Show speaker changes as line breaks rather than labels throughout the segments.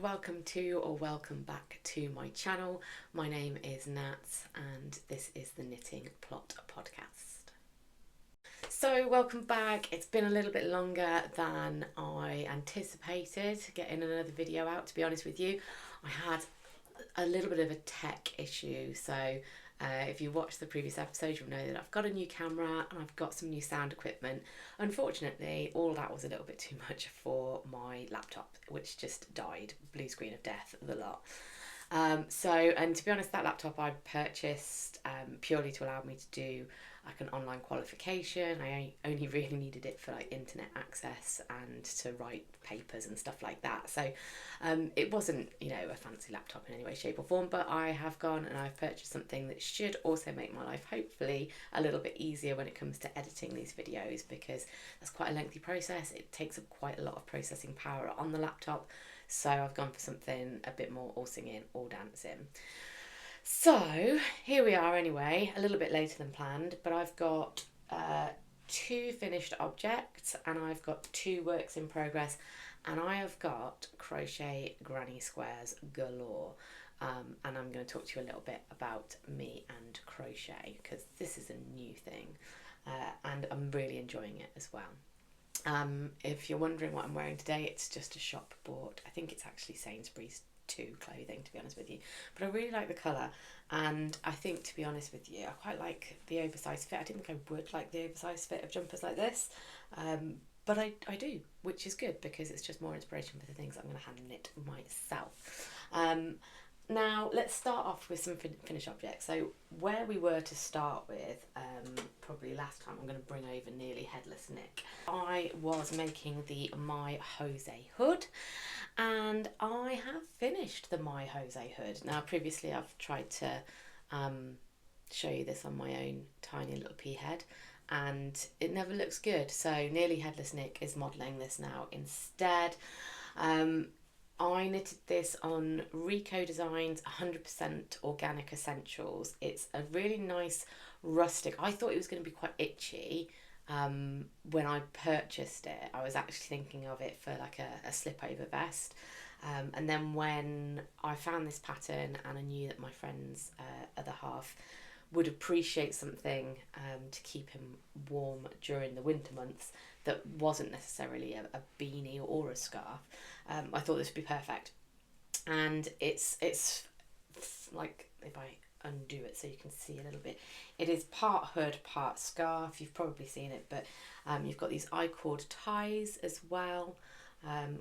welcome to or welcome back to my channel. My name is Nat and this is the Knitting Plot podcast. So welcome back. It's been a little bit longer than I anticipated getting another video out, to be honest with you. I had a little bit of a tech issue, so if you watched the previous episode, you'll know that I've got a new camera and I've got some new sound equipment. Unfortunately, all that was a little bit too much for my laptop, which just died, blue screen of death, the lot. And to be honest, that laptop I purchased purely to allow me to do like an online qualification. I only really needed it for like internet access and to write papers and stuff like that. So it wasn't, you know, a fancy laptop in any way, shape or form, but I have gone and I've purchased something that should also make my life hopefully a little bit easier when it comes to editing these videos, because that's quite a lengthy process. It takes up quite a lot of processing power on the laptop. So I've gone for something a bit more all singing, all dancing. So here we are anyway, a little bit later than planned, but I've got 2 finished objects and I've got 2 works in progress, and I have got crochet granny squares galore. And I'm going to talk to you a little bit about me and crochet, because this is a new thing and I'm really enjoying it as well. If you're wondering what I'm wearing today, it's just a shop bought, I think it's actually Sainsbury's 2 clothing, to be honest with you, but I really like the colour, and I think, to be honest with you, I quite like the oversized fit. I didn't think I would like the oversized fit of jumpers like this, but I do, which is good because it's just more inspiration for the things I'm going to hand knit myself. Now let's start off with some finished objects. So where we were to start with, probably last time, I'm going to bring over Nearly Headless Nick. I was making the My Jose hood, and I have finished the My Jose hood. Now previously I've tried to show you this on my own tiny little pea head, and it never looks good, so Nearly Headless Nick is modelling this now instead. I knitted this on Rico Designs 100% Organic Essentials. It's a really nice rustic. I thought it was going to be quite itchy when I purchased it. I was actually thinking of it for like a slip over vest. And then when I found this pattern and I knew that my friend's other half would appreciate something to keep him warm during the winter months that wasn't necessarily a beanie or a scarf, I thought this would be perfect. And it's like, if I undo it so you can see a little bit, it is part hood, part scarf. You've probably seen it, but you've got these I-cord ties as well,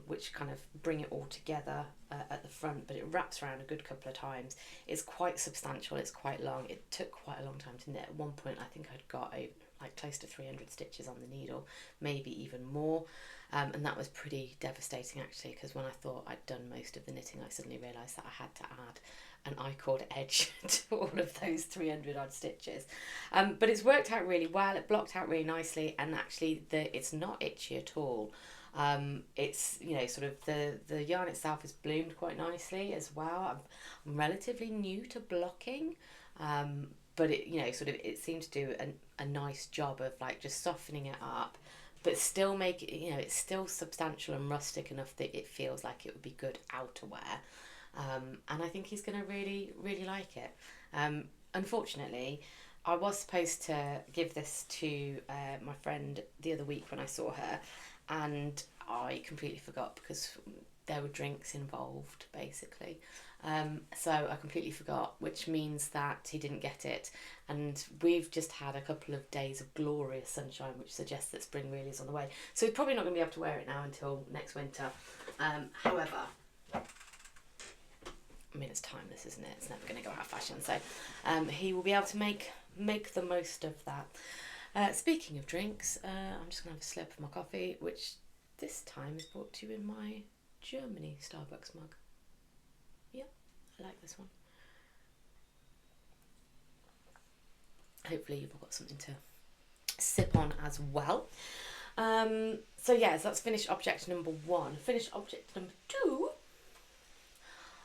which kind of bring it all together at the front, but it wraps around a good couple of times. It's quite substantial, it's quite long. It took quite a long time to knit. At one point I think I'd got like close to 300 stitches on the needle, maybe even more, and that was pretty devastating actually, because when I thought I'd done most of the knitting, I suddenly realised that I had to add an I-cord edge to all of those 300 odd stitches. But it's worked out really well, it blocked out really nicely, and actually it's not itchy at all. It's, you know, sort of the yarn itself has bloomed quite nicely as well. I'm relatively new to blocking, but it, you know, sort of it seemed to do a nice job of like just softening it up, but still make it, you know, it's still substantial and rustic enough that it feels like it would be good outerwear. And I think he's going to really, really like it. Unfortunately, I was supposed to give this to my friend the other week when I saw her, and I completely forgot because there were drinks involved, basically. So I completely forgot, which means that he didn't get it. And we've just had a couple of days of glorious sunshine, which suggests that spring really is on the way. So he's probably not going to be able to wear it now until next winter. However, I mean, it's timeless, isn't it? It's never going to go out of fashion. So he will be able to make the most of that. Speaking of drinks, I'm just going to have a slip of my coffee, which this time is brought to you in my Germany Starbucks mug. Yeah, I like this one. Hopefully you've got something to sip on as well. So yeah, so that's finished object number 1. Finished object number 2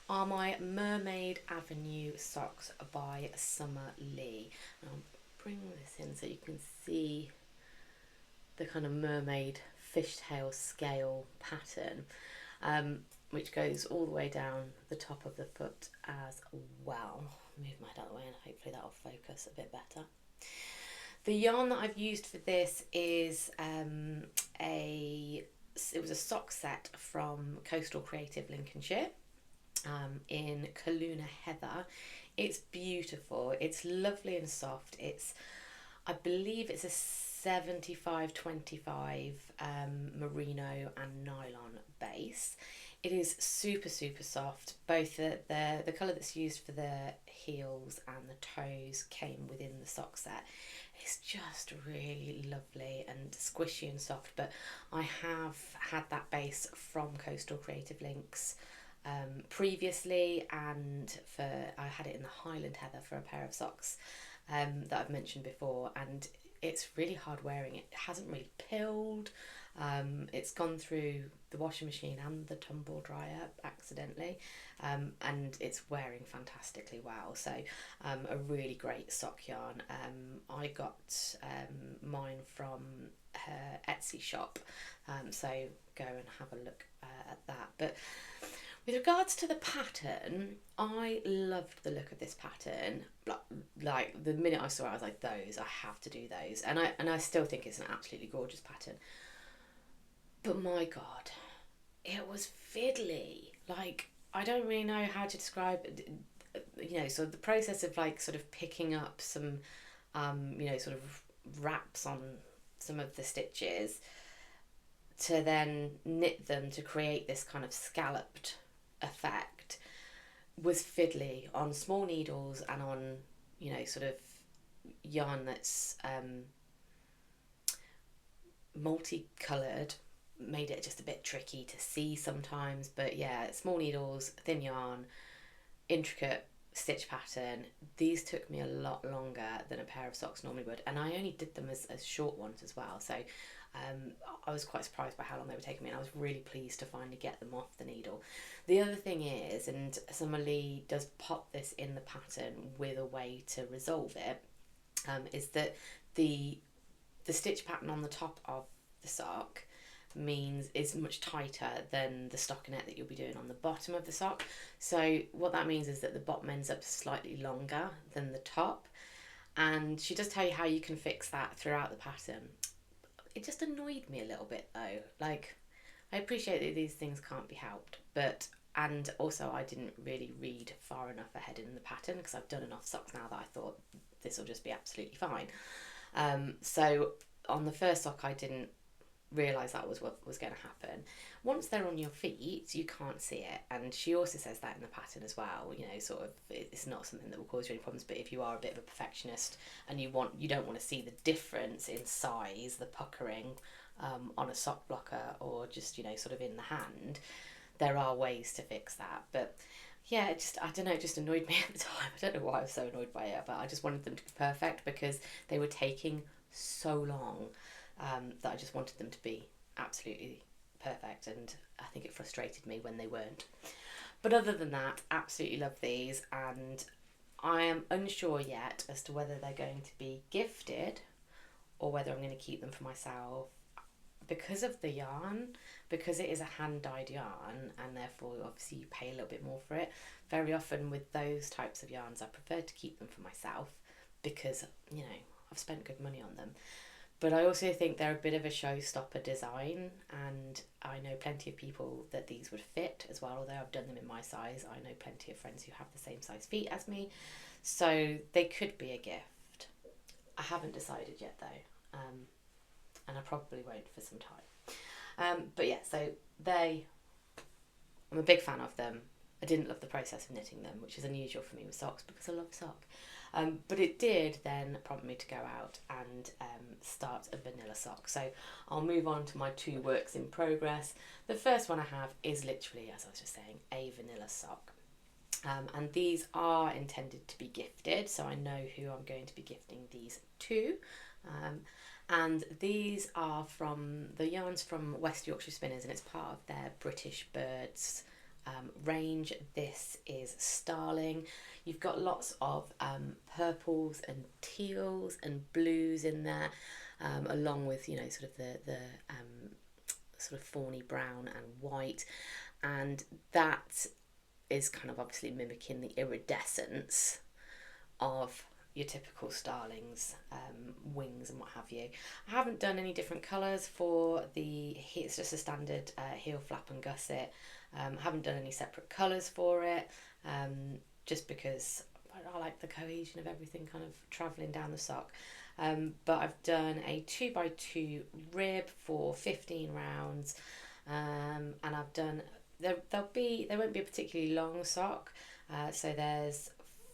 are my Mermaid Avenue socks by Summer Lee. And I'll bring this in so you can see the kind of mermaid fishtail scale pattern. which goes all the way down the top of the foot as well. Move my head out of the way and hopefully that'll focus a bit better. The yarn that I've used for this is it was a sock set from Coastal Creative Lincolnshire in Kaluna Heather. It's beautiful, it's lovely and soft. I believe it's a 75-25 merino and nylon base. It is super soft. Both the colour that's used for the heels and the toes came within the sock set. It's just really lovely and squishy and soft, but I have had that base from Coastal Creative Links previously, and I had it in the Highland Heather for a pair of socks that I've mentioned before, and it's really hard wearing. It hasn't really pilled. It's gone through the washing machine and the tumble dryer accidentally, and it's wearing fantastically well. So a really great sock yarn. I got mine from her Etsy shop, so go and have a look at that. But with regards to the pattern, I loved the look of this pattern. Like the minute I saw it, I was like, those, I have to do those. And I still think it's an absolutely gorgeous pattern. But my God, it was fiddly. Like, I don't really know how to describe it. You know, sort of the process of like sort of picking up some, you know, sort of wraps on some of the stitches to then knit them to create this kind of scalloped effect was fiddly on small needles and on, you know, sort of yarn that's multicoloured. Made it just a bit tricky to see sometimes, but yeah, small needles, thin yarn, intricate stitch pattern. These took me a lot longer than a pair of socks normally would, and I only did them as short ones as well, so I was quite surprised by how long they were taking me, and I was really pleased to finally get them off the needle. The other thing is, and Summer Lee does pop this in the pattern with a way to resolve it, is that the stitch pattern on the top of the sock is much tighter than the stockinette that you'll be doing on the bottom of the sock. So what that means is that the bottom ends up slightly longer than the top, and she does tell you how you can fix that throughout the pattern. It just annoyed me a little bit though. Like, I appreciate that these things can't be helped, and also I didn't really read far enough ahead in the pattern because I've done enough socks now that I thought this will just be absolutely fine. So on the first sock I didn't realise that was what was going to happen. Once they're on your feet, you can't see it, and she also says that in the pattern as well. You know, sort of, it's not something that will cause you any problems, but if you are a bit of a perfectionist and you don't want to see the difference in size, the puckering on a sock blocker, or just, you know, sort of in the hand, there are ways to fix that. But yeah, I don't know, it just annoyed me at the time. I don't know why I was so annoyed by it, but I just wanted them to be perfect because they were taking so long. That I just wanted them to be absolutely perfect, and I think it frustrated me when they weren't. But other than that, absolutely love these, and I am unsure yet as to whether they're going to be gifted or whether I'm going to keep them for myself because of the yarn, because it is a hand-dyed yarn, and therefore obviously you pay a little bit more for it. Very often with those types of yarns I prefer to keep them for myself because, you know, I've spent good money on them. But I also think they're a bit of a showstopper design, and I know plenty of people that these would fit as well, although I've done them in my size. I know plenty of friends who have the same size feet as me, so they could be a gift. I haven't decided yet though, and I probably won't for some time. But yeah, so I'm a big fan of them. I didn't love the process of knitting them, which is unusual for me with socks because I love sock. But it did then prompt me to go out and start a vanilla sock. So I'll move on to my two works in progress. The first one I have is literally, as I was just saying, a vanilla sock. And these are intended to be gifted, so I know who I'm going to be gifting these to. And these are from the yarns from West Yorkshire Spinners, and it's part of their British Birds range. This is Starling. You've got lots of purples and teals and blues in there, along with, you know, sort of the sort of fawny brown and white. and that is kind of obviously mimicking the iridescence of your typical starlings, wings and what have you. I haven't done any different colours for it's just a standard heel flap and gusset. I haven't done any separate colours for it, just because I like the cohesion of everything kind of travelling down the sock. But I've done a 2x2 rib for 15 rounds, and I've done, there won't be a particularly long sock, so there's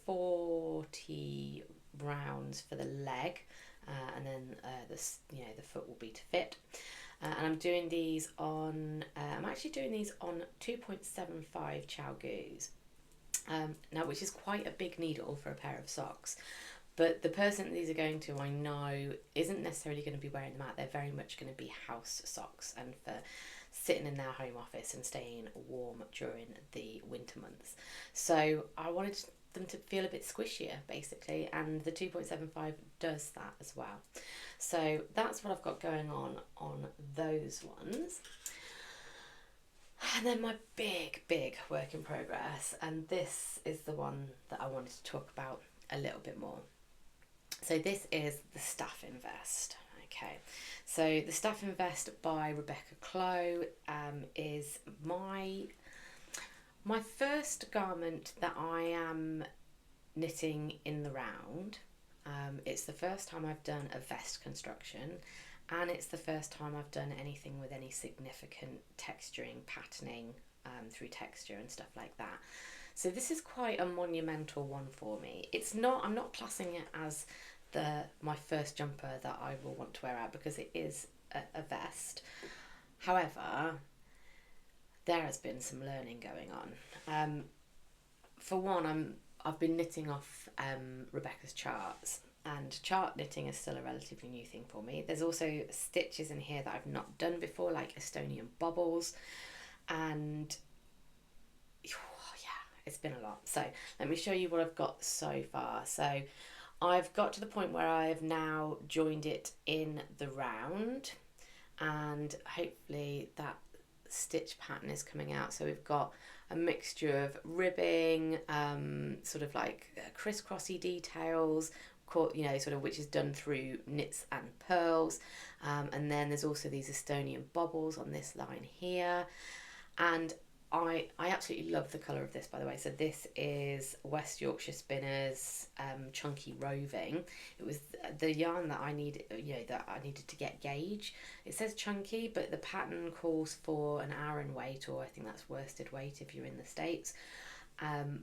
40 rounds for the leg, and then the foot will be to fit. And I'm doing these on, I'm actually doing these on 2.75 Chow Goos, now, which is quite a big needle for a pair of socks. But the person that these are going to, I know, isn't necessarily going to be wearing them out. They're very much going to be house socks and for sitting in their home office and staying warm during the winter months. So I wanted them to feel a bit squishier, basically, and the 2.75 does that as well. So that's what I've got going on those ones. And then my big work in progress, and this is the one that I wanted to talk about a little bit more. So this is the Staffin vest. Okay, so the Staffin vest by Rebecca Clow is my first garment that I am knitting in the round. It's the first time I've done a vest construction, and it's the first time I've done anything with any significant texturing, patterning through texture and stuff like that. So this is quite a monumental one for me. I'm not classing it as my first jumper that I will want to wear out, because it is a vest. However, there has been some learning going on. For one, I've been knitting off Rebecca's charts, and chart knitting is still a relatively new thing for me. There's also stitches in here that I've not done before, like Estonian bobbles, and it's been a lot. So let me show you what I've got so far. So I've got to the point where I have now joined it in the round, and hopefully that stitch pattern is coming out. So we've got a mixture of ribbing, sort of like crisscrossy details, sort of, which is done through knits and pearls, and then there's also these Estonian bobbles on this line here, and I absolutely love the colour of this, by the way. So this is West Yorkshire Spinners Chunky Roving. It was the yarn that I needed, that I needed to get gauge. It says chunky, but the pattern calls for an Aran weight, or I think that's worsted weight if you're in the States.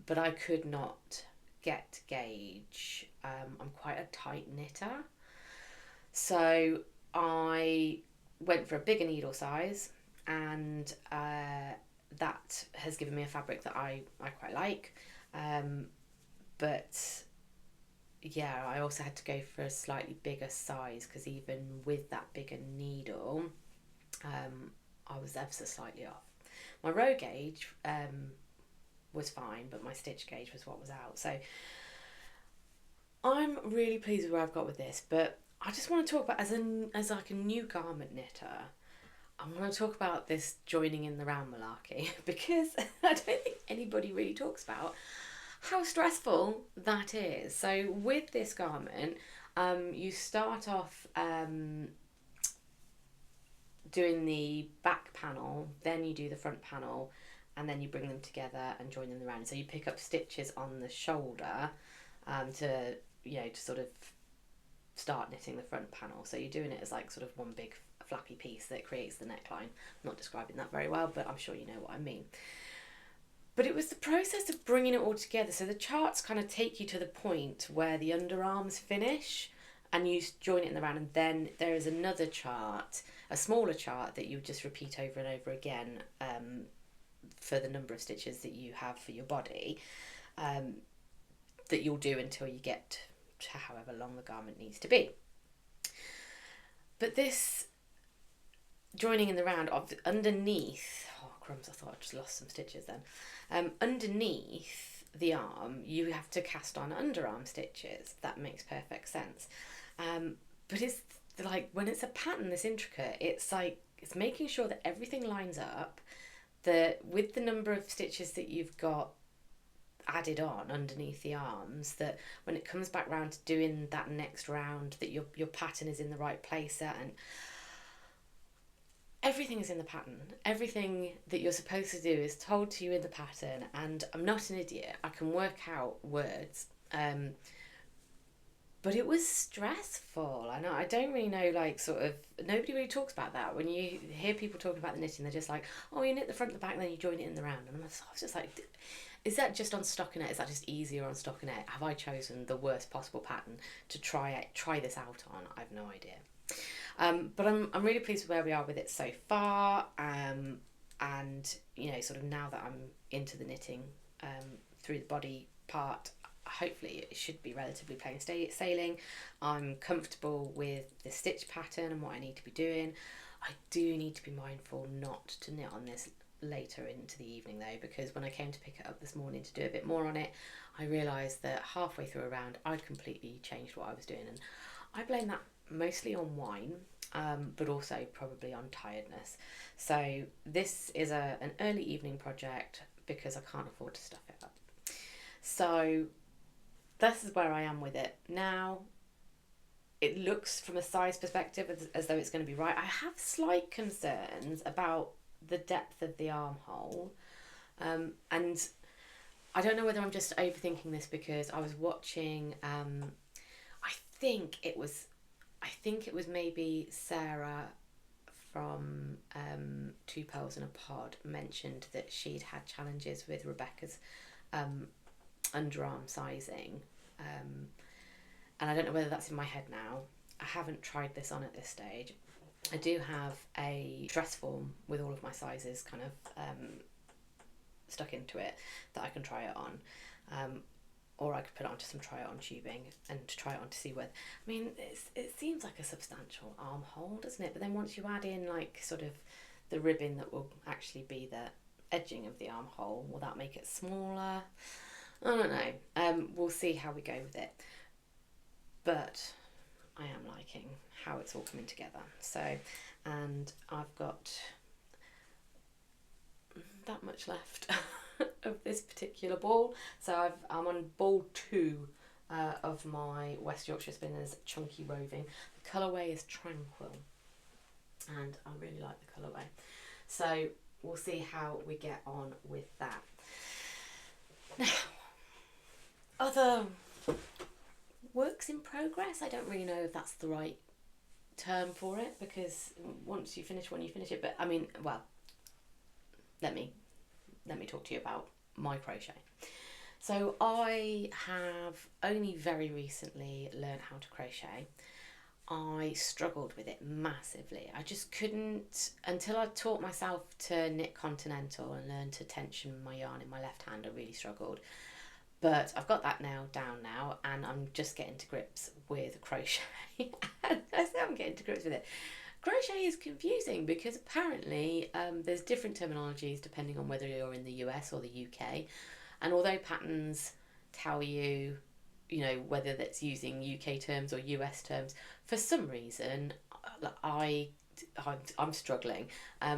But I could not get gauge. I'm quite a tight knitter. So I went for a bigger needle size, and that has given me a fabric that I quite like, but yeah, I also had to go for a slightly bigger size, because even with that bigger needle, I was ever so slightly off. My row gauge was fine, but my stitch gauge was what was out. So I'm really pleased with where I've got with this, but I just want to talk about, as like a new garment knitter, I'm going to talk about this joining in the round malarkey, because I don't think anybody really talks about how stressful that is. So with this garment, you start off doing the back panel, then you do the front panel, and then you bring them together and join them around. So you pick up stitches on the shoulder to sort of start knitting the front panel. So you're doing it as like sort of one big flappy piece that creates the neckline. I'm not describing that very well, but I'm sure you know what I mean. But it was the process of bringing it all together. So the charts kind of take you to the point where the underarms finish, and you join it in the round, and then there is another chart, a smaller chart, that you just repeat over and over again for the number of stitches that you have for your body, that you'll do until you get to however long the garment needs to be. But this joining in the round of underneath, oh crumbs, I thought I just lost some stitches then. Underneath the arm, you have to cast on underarm stitches. That makes perfect sense. But it's like, when it's a pattern this intricate, it's like, it's making sure that everything lines up, with the number of stitches that you've got added on underneath the arms, that when it comes back round to doing that next round, that your pattern is in the right place at, and everything is in the pattern. Everything that you're supposed to do is told to you in the pattern, and I'm not an idiot. I can work out words. But it was stressful. I don't really know, like, sort of, nobody really talks about that. When you hear people talking about the knitting, they're just like, oh, you knit the front and the back, and then you join it in the round. And I was just like, is that just on stockinette? Is that just easier on stockinette? Have I chosen the worst possible pattern to try this out on? I have no idea. But I'm really pleased with where we are with it so far. And, you know, sort of now that I'm into the knitting through the body part, hopefully it should be relatively plain sailing. I'm comfortable with the stitch pattern and what I need to be doing. I do need to be mindful not to knit on this later into the evening though, because when I came to pick it up this morning to do a bit more on it, I realised that halfway through a round I'd completely changed what I was doing, and I blame that mostly on wine, but also probably on tiredness. So this is an early evening project because I can't afford to stuff it up. So this is where I am with it now. It looks from a size perspective as though it's going to be right. I have slight concerns about the depth of the armhole, and I don't know whether I'm just overthinking this because I was watching I think it was maybe Sarah from Two Pearls in a Pod mentioned that she'd had challenges with Rebecca's underarm sizing, and I don't know whether that's in my head now. I haven't tried this on at this stage. I do have a dress form with all of my sizes kind of stuck into it that I can try it on, or I could put it onto some try it on tubing and to try it on to see whether, I mean, it seems like a substantial armhole, doesn't it? But then once you add in like sort of the ribbing that will actually be the edging of the armhole, will that make it smaller? I don't know. We'll see how we go with it. But I am liking how it's all coming together. So, and I've got that much left of this particular ball. So I'm on ball 2 of my West Yorkshire Spinners Chunky Roving. The colourway is Tranquil, and I really like the colourway. So we'll see how we get on with that. Now, other works in progress. I don't really know if that's the right term for it, because once you finish one, you finish it. But I mean, well, let me talk to you about my crochet. So I have only very recently learned how to crochet. I struggled with it massively. I just couldn't, until I taught myself to knit continental and learn to tension my yarn in my left hand, I really struggled. But I've got that down now, and I'm just getting to grips with crochet. And I say I'm getting to grips with it. Crochet is confusing because apparently there's different terminologies depending on whether you're in the US or the UK. And although patterns tell you, you know, whether that's using UK terms or US terms, for some reason I'm struggling.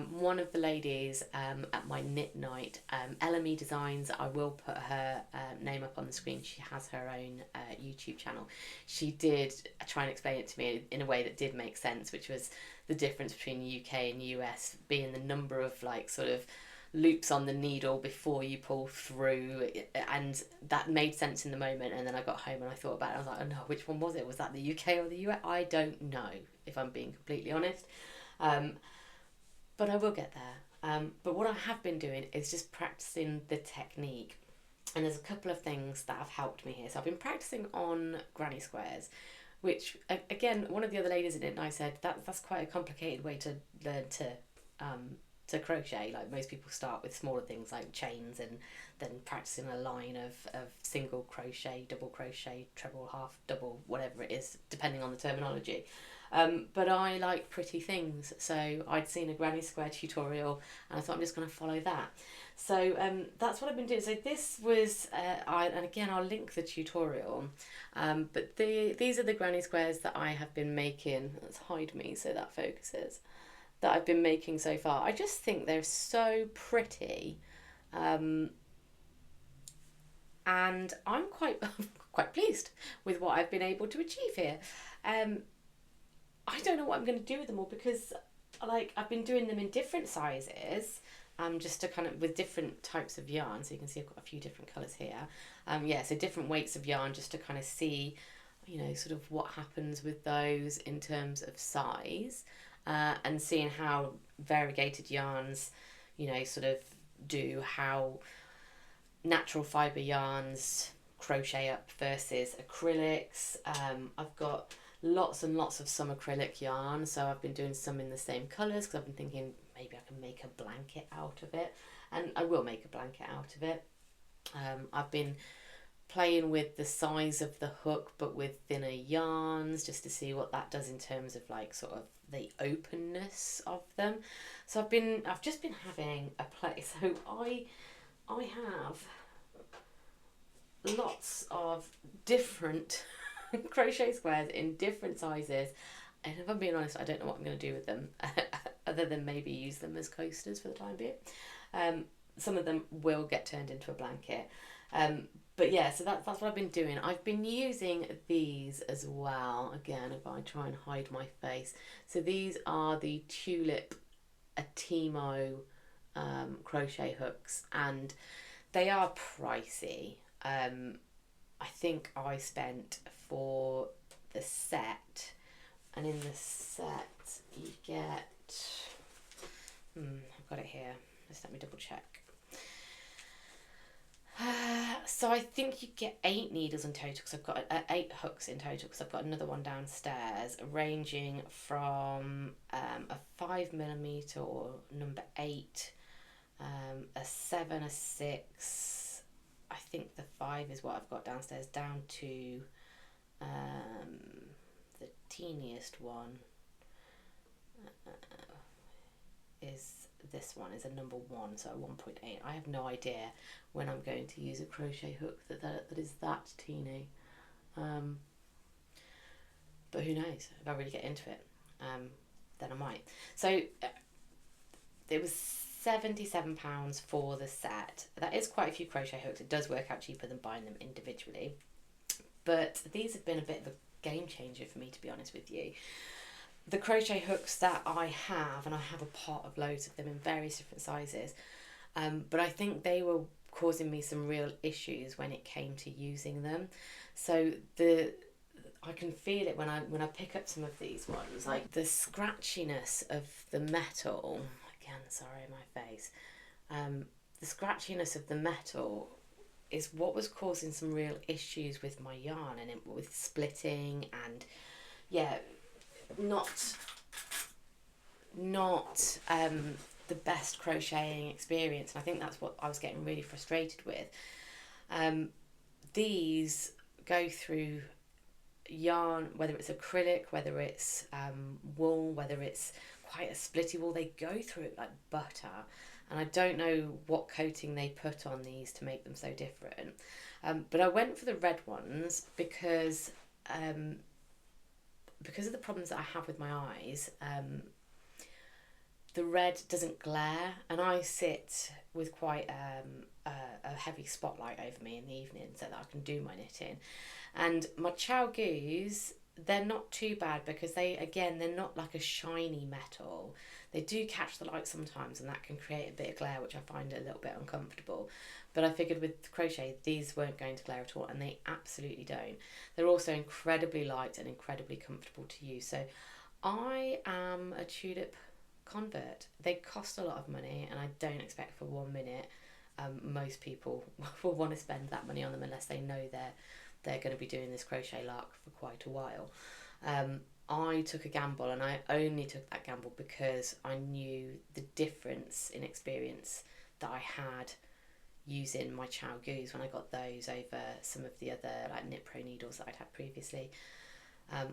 One of the ladies at my knit night, LME Designs, I will put her name up on the screen. She has her own YouTube channel. She did try and explain it to me in a way that did make sense, which was the difference between UK and US being the number of like sort of loops on the needle before you pull through, and that made sense in the moment. And then I got home and I thought about it. I was like, oh no, which one was it? Was that the UK or the US? I don't know, if I'm being completely honest. But I will get there. But what I have been doing is just practicing the technique. And there's a couple of things that have helped me here. So I've been practicing on granny squares, which again, one of the other ladies in it and I said that's quite a complicated way to learn to crochet. Like most people start with smaller things like chains and then practicing a line of single crochet, double crochet, treble, half, double, whatever it is, depending on the terminology. But I like pretty things, so I'd seen a granny square tutorial and I thought I'm just going to follow that. So that's what I've been doing. So this was, and again I'll link the tutorial, but these are the granny squares that I have been making. Let's hide me so that focuses. that I've been making so far. I just think they're so pretty. And I'm quite quite pleased with what I've been able to achieve here. I don't know what I'm going to do with them all because like I've been doing them in different sizes, just to kind of with different types of yarn. So you can see I've got a few different colours here. Yeah, so different weights of yarn just to kind of see, you know, sort of what happens with those in terms of size, and seeing how variegated yarns, you know, sort of do, how natural fibre yarns crochet up versus acrylics. I've got lots and lots of some acrylic yarn, so I've been doing some in the same colours because I've been thinking maybe I can make a blanket out of it, and I will make a blanket out of it. I've been playing with the size of the hook but with thinner yarns just to see what that does in terms of like sort of the openness of them. So I've just been having a play. So I have lots of different crochet squares in different sizes, and if I'm being honest, I don't know what I'm going to do with them other than maybe use them as coasters for the time being. Some of them will get turned into a blanket, but yeah, so that's what I've been doing. I've been using these as well. Again, if I try and hide my face, so these are the Tulip Atimo crochet hooks, and they are pricey. I think I spent for the set, and in the set you get, I've got it here, just let me double check. So I think you get 8 needles in total, because I've got 8 hooks in total, because I've got another one downstairs, ranging from a 5mm or number 8, a 7, a 6, I think the 5 is what I've got downstairs, down to the teeniest one is this one, is a number 1, so a 1.8. I have no idea when I'm going to use a crochet hook that is that teeny, but who knows, if I really get into it, then I might. So it was £77 for the set. That is quite a few crochet hooks. It does work out cheaper than buying them individually, but these have been a bit of a game changer for me, to be honest with you. The crochet hooks that I have, and I have a pot of loads of them in various different sizes, but I think they were causing me some real issues when it came to using them. So I can feel it when I pick up some of these ones, like the scratchiness of the metal. Again, sorry, my face. The scratchiness of the metal is what was causing some real issues with my yarn, and with splitting, and yeah, not the best crocheting experience. And I think that's what I was getting really frustrated with. These go through yarn, whether it's acrylic, whether it's wool, whether it's quite a splitty wool, they go through it like butter. And I don't know what coating they put on these to make them so different. But I went for the red ones because of the problems that I have with my eyes. The red doesn't glare, and I sit with quite a heavy spotlight over me in the evening so that I can do my knitting. And my Chow Goos, they're not too bad because they're not like a shiny metal. They do catch the light sometimes, and that can create a bit of glare, which I find a little bit uncomfortable. But I figured with crochet, these weren't going to glare at all, and they absolutely don't. They're also incredibly light and incredibly comfortable to use. So I am a Tulip convert. They cost a lot of money, and I don't expect for 1 minute most people will want to spend that money on them unless they know they're going to be doing this crochet lark for quite a while. I took a gamble, and I only took that gamble because I knew the difference in experience that I had using my Chow Goos when I got those over some of the other like Knit Pro needles that I'd had previously.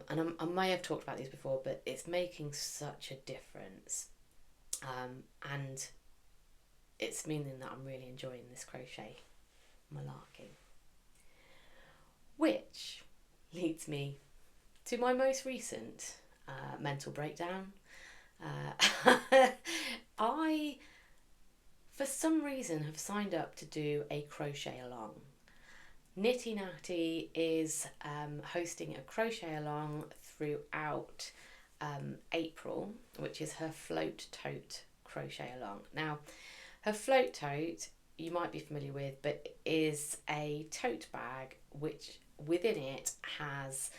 And I may have talked about these before, but it's making such a difference, and it's meaning that I'm really enjoying this crochet malarkey. Which leads me to my most recent mental breakdown. I, for some reason, have signed up to do a crochet along. Kntty is hosting a crochet along throughout April, which is her float tote crochet along. Now, her float tote, you might be familiar with, but is a tote bag which within it has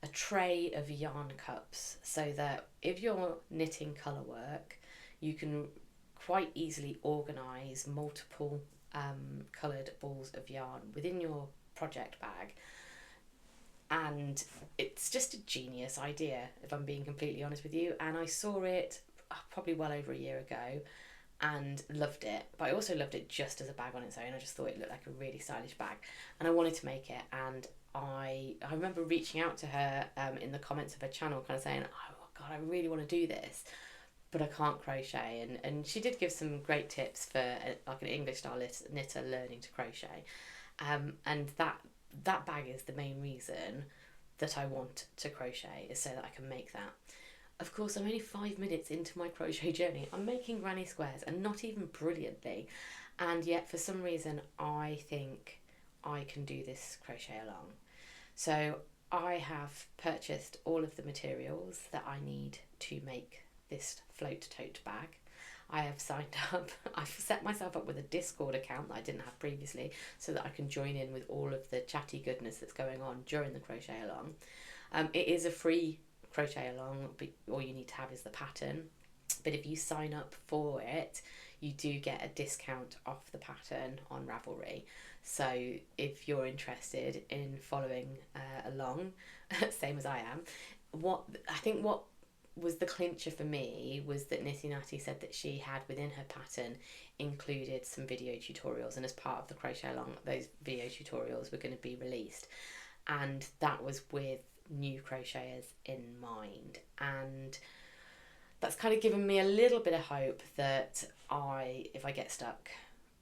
a tray of yarn cups, so that if you're knitting colour work, you can quite easily organise multiple coloured balls of yarn within your project bag. And it's just a genius idea, if I'm being completely honest with you. And I saw it probably well over a year ago and loved it, but I also loved it just as a bag on its own. I just thought it looked like a really stylish bag and I wanted to make it. And I remember reaching out to her in the comments of her channel, kind of saying, oh God, I really want to do this, but I can't crochet. And she did give some great tips for like an English style knitter learning to crochet. And that bag is the main reason that I want to crochet, is so that I can make that. Of course, I'm only 5 minutes into my crochet journey. I'm making granny squares, and not even brilliantly. And yet, for some reason, I think I can do this crochet along. So I have purchased all of the materials that I need to make this float tote bag. I have signed up, I've set myself up with a Discord account that I didn't have previously, so that I can join in with all of the chatty goodness that's going on during the crochet along. It is a free crochet along, but all you need to have is the pattern. But if you sign up for it, you do get a discount off the pattern on Ravelry. So if you're interested in following along, same as I am, what was the clincher for me was that Natty said that she had within her pattern included some video tutorials, and as part of the crochet along, those video tutorials were going to be released, and that was with new crocheters in mind. And that's kind of given me a little bit of hope that if I get stuck,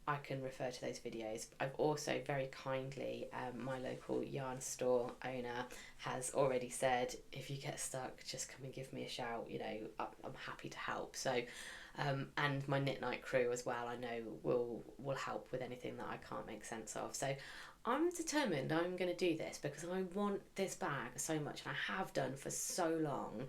I can refer to those videos. I've also very kindly, my local yarn store owner has already said, if you get stuck, just come and give me a shout. You know, I'm happy to help. So, and my Knit Night crew as well, I know will help with anything that I can't make sense of. So I'm determined I'm going to do this because I want this bag so much, and I have done for so long.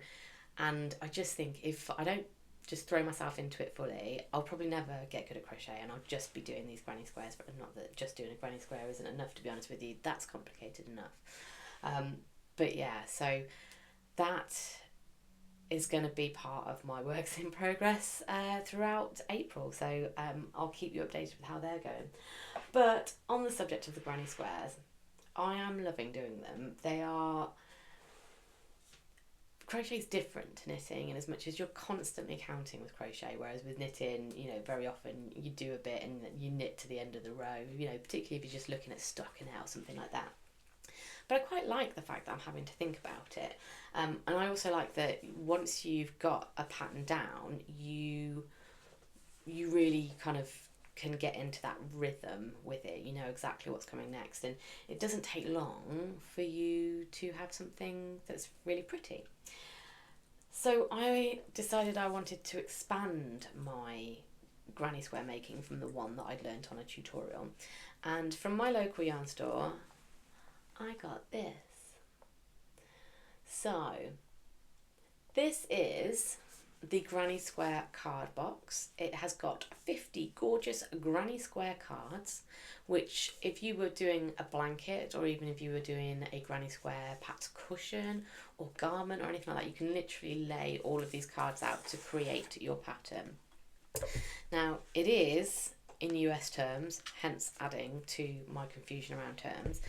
And I just think if I don't just throw myself into it fully, I'll probably never get good at crochet, and I'll just be doing these granny squares. But not that just doing a granny square isn't enough, to be honest with you. That's complicated enough. But yeah, so that is going to be part of my works in progress throughout April. So I'll keep you updated with how they're going. But on the subject of the granny squares, I am loving doing them. Crochet's different to knitting in as much as you're constantly counting with crochet, whereas with knitting, you know, very often you do a bit and you knit to the end of the row, you know, particularly if you're just looking at stocking out, something like that. But I quite like the fact that I'm having to think about it. And I also like that once you've got a pattern down, you really kind of can get into that rhythm with it. You know exactly what's coming next, and it doesn't take long for you to have something that's really pretty. So I decided I wanted to expand my granny square making from the one that I'd learnt on a tutorial, and from my local yarn store I got this. So this is the Granny Square card box. It has got 50 gorgeous Granny Square cards, which if you were doing a blanket, or even if you were doing a Granny Square perhaps cushion or garment or anything like that, you can literally lay all of these cards out to create your pattern. Now it is in US terms, hence adding to my confusion around terms.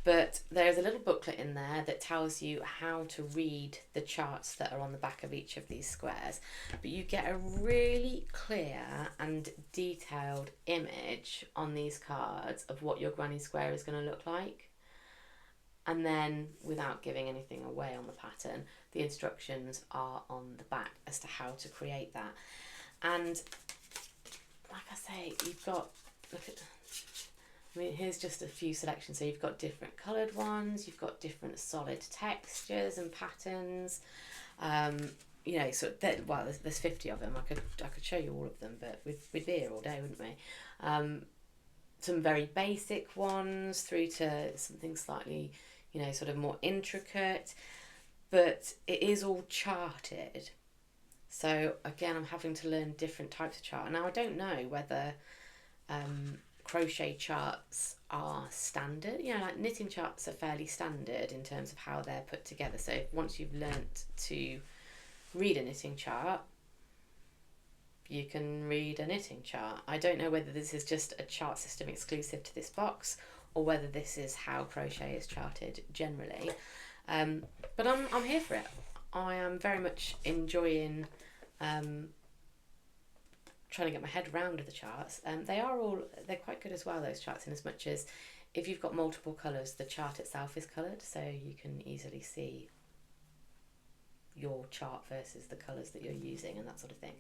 But there's a little booklet in there that tells you how to read the charts that are on the back of each of these squares. But you get a really clear and detailed image on these cards of what your granny square is going to look like. And then, without giving anything away on the pattern, the instructions are on the back as to how to create that. And like I say, you've got, look at, I mean, here's just a few selections. So you've got different coloured ones, you've got different solid textures and patterns. you know, sort of, well, there's 50 of them. I could show you all of them, but we'd be here all day, wouldn't we? Some very basic ones through to something slightly, you know, sort of more intricate, but it is all charted. So again, I'm having to learn different types of chart. Now I don't know whether crochet charts are standard. You know, like knitting charts are fairly standard in terms of how they're put together. So once you've learnt to read a knitting chart, you can read a knitting chart. I don't know whether this is just a chart system exclusive to this box or whether this is how crochet is charted generally. But I'm here for it. I am very much enjoying trying to get my head around the charts. They're quite good as well, those charts, in as much as if you've got multiple colours, the chart itself is coloured, so you can easily see your chart versus the colours that you're using and that sort of thing.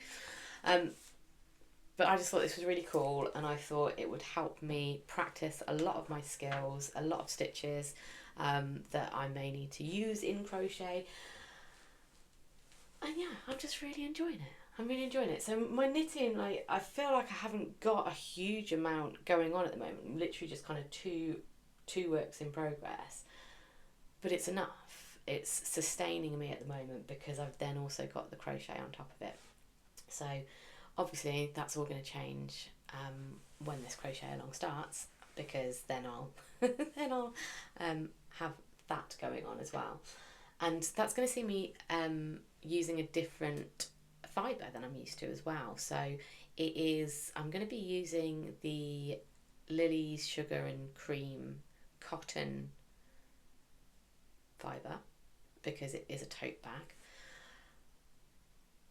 But I just thought this was really cool, and I thought it would help me practice a lot of my skills, a lot of stitches that I may need to use in crochet. And yeah, I'm just really enjoying it. I'm really enjoying it. So my knitting, like, I feel like I haven't got a huge amount going on at the moment. Literally just kind of two works in progress. But it's enough. It's sustaining me at the moment because I've then also got the crochet on top of it. So obviously that's all going to change when this crochet along starts, because then I'll have that going on as well. And that's going to see me using a different fibre than I'm used to as well. So I'm going to be using the Lily's Sugar and Cream cotton fibre because it is a tote bag.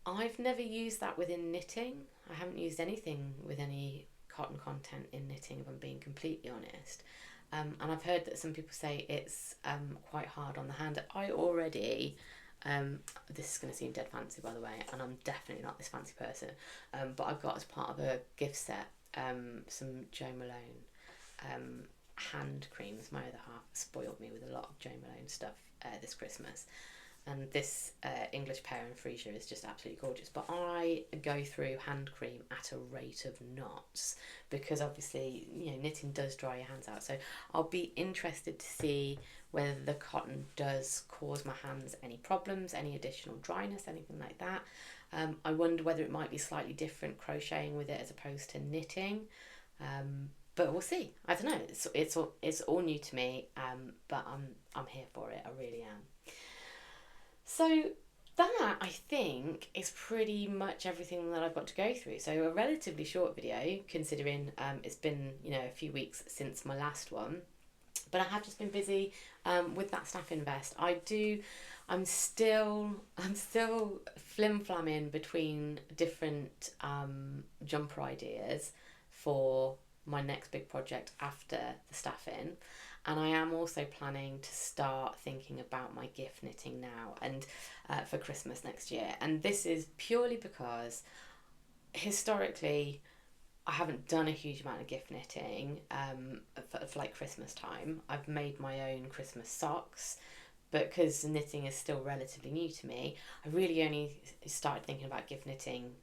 I've never used that within knitting. I haven't used anything with any cotton content in knitting, if I'm being completely honest. And I've heard that some people say it's quite hard on the hand. I already, this is going to seem dead fancy by the way, and I'm definitely not this fancy person, but I've got as part of a gift set some Jo Malone hand creams. My other half spoiled me with a lot of Jo Malone stuff this Christmas. And this English pear and freesia is just absolutely gorgeous. But I go through hand cream at a rate of knots because obviously, you know, knitting does dry your hands out. So I'll be interested to see whether the cotton does cause my hands any problems, any additional dryness, anything like that. I wonder whether it might be slightly different crocheting with it as opposed to knitting. But we'll see. I don't know. It's all new to me. But I'm here for it. I really am. So that, I think, is pretty much everything that I've got to go through. So a relatively short video, considering it's been, you know, a few weeks since my last one. But I have just been busy with that Staffin vest. I'm still flim-flamming between different jumper ideas for my next big project after the Staffin. And I am also planning to start thinking about my gift knitting now and for Christmas next year. And this is purely because historically I haven't done a huge amount of gift knitting for like Christmas time. I've made my own Christmas socks, but because knitting is still relatively new to me, I really only started thinking about gift knitting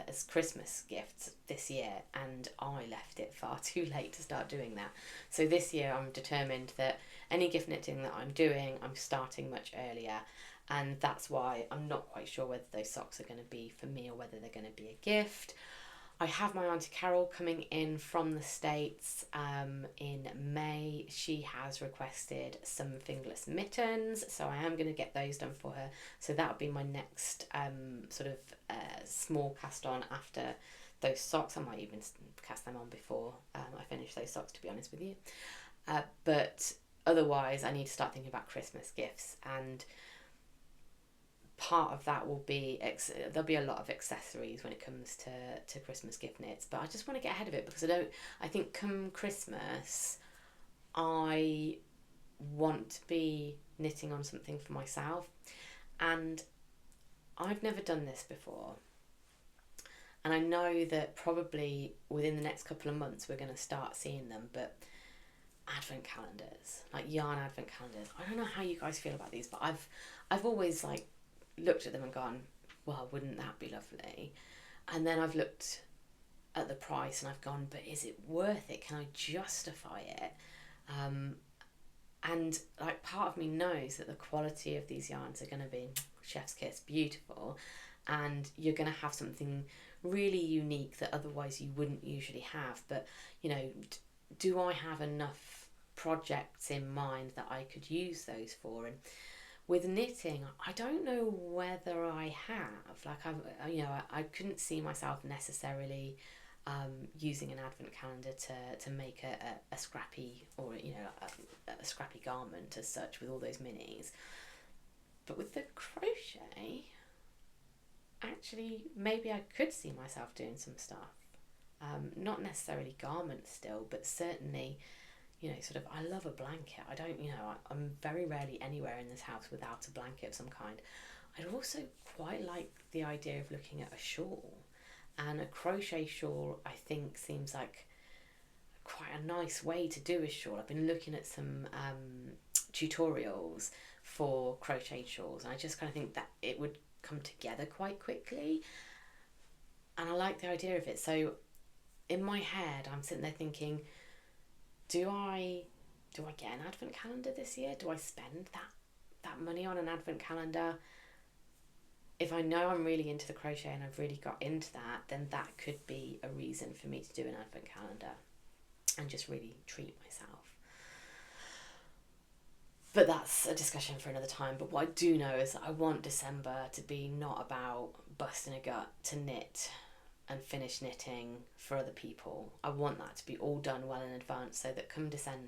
as Christmas gifts this year, and I left it far too late to start doing that. So this year I'm determined that any gift knitting that I'm doing, I'm starting much earlier, and that's why I'm not quite sure whether those socks are going to be for me or whether they're going to be a gift. I have my Auntie Carol coming in from the States in May. She has requested some fingerless mittens, so I am going to get those done for her. So that'll be my next sort of small cast on after those socks. I might even cast them on before I finish those socks, to be honest with you. But otherwise, I need to start thinking about Christmas gifts, and part of that will be there'll be a lot of accessories when it comes to Christmas gift knits, but I just want to get ahead of it because I think come Christmas I want to be knitting on something for myself, and I've never done this before, and I know that probably within the next couple of months we're going to start seeing them, but advent calendars, like yarn advent calendars, I don't know how you guys feel about these, but I've always like looked at them and gone, well, wouldn't that be lovely? And then I've looked at the price and I've gone, but is it worth it? Can I justify it? And like, part of me knows that the quality of these yarns are going to be chef's kiss, beautiful, and you're going to have something really unique that otherwise you wouldn't usually have. But, you know, do I have enough projects in mind that I could use those for? And with knitting, I don't know whether I have. Like, I couldn't see myself necessarily using an advent calendar to make a scrappy, or a scrappy garment as such, with all those minis. But with the crochet, actually, maybe I could see myself doing some stuff. Not necessarily garments still, but certainly, sort of, I love a blanket. I'm very rarely anywhere in this house without a blanket of some kind. I'd also quite like the idea of looking at a shawl. And a crochet shawl, I think, seems like quite a nice way to do a shawl. I've been looking at some tutorials for crochet shawls, and I just kind of think that it would come together quite quickly. And I like the idea of it. So in my head, I'm sitting there thinking, do I get an advent calendar this year? Do I spend that money on an advent calendar? If I know I'm really into the crochet and I've really got into that, then that could be a reason for me to do an advent calendar and just really treat myself. But that's a discussion for another time. But what I do know is that I want December to be not about busting a gut to knit and finish knitting for other people. I want that to be all done well in advance, so that come December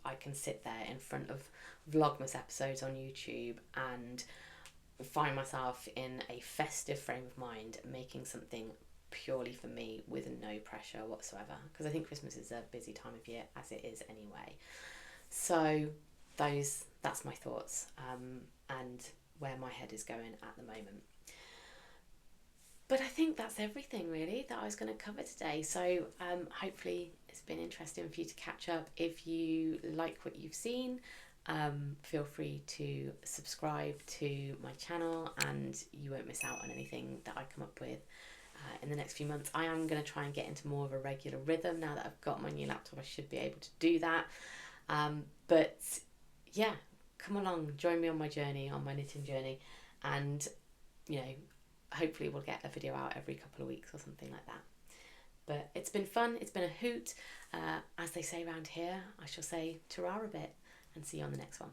I can sit there in front of Vlogmas episodes on YouTube and find myself in a festive frame of mind, making something purely for me with no pressure whatsoever, because I think Christmas is a busy time of year, as it is anyway. So that's my thoughts, and where my head is going at the moment. But I think that's everything really that I was going to cover today. So hopefully it's been interesting for you to catch up. If you like what you've seen, feel free to subscribe to my channel and you won't miss out on anything that I come up with in the next few months. I am going to try and get into more of a regular rhythm now that I've got my new laptop. I should be able to do that. But yeah, come along, join me on my journey, on my knitting journey, and hopefully we'll get a video out every couple of weeks or something like that. But it's been fun, it's been a hoot. As they say around here, I shall say ta-ra a bit, and see you on the next one.